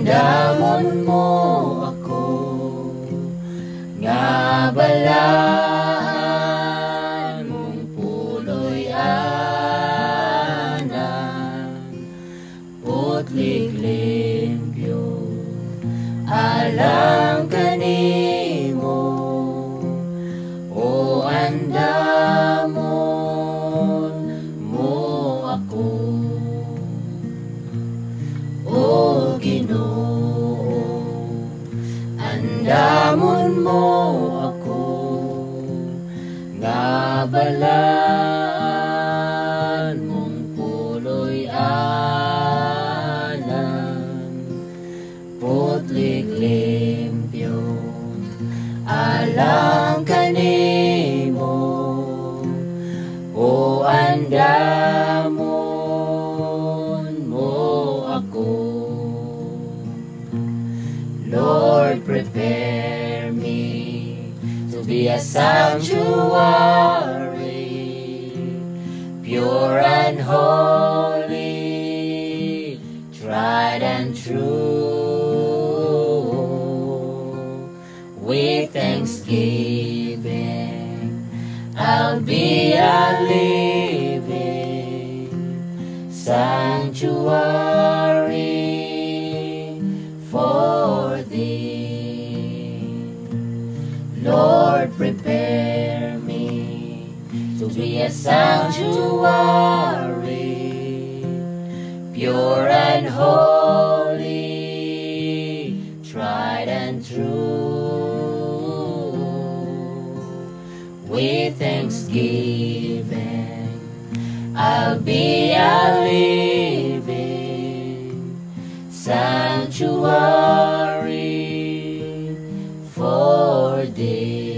Andamon mo ako, nga balaan mong puloy anan, putlig limpyo, alam kanimo, o andamon mo ako, o Ginoo, andamon mo ako, nga balaan mong puloy anan, putlig limpyo, alam kanimo, o andamon mo ako. Lord, prepare me to be a sanctuary, pure and holy, tried and true. With thanksgiving, I'll be a living sanctuary for Thee. Lord, prepare me to be a sanctuary, pure and holy, tried and true. With thanksgiving, I'll be a living sanctuary for Thee.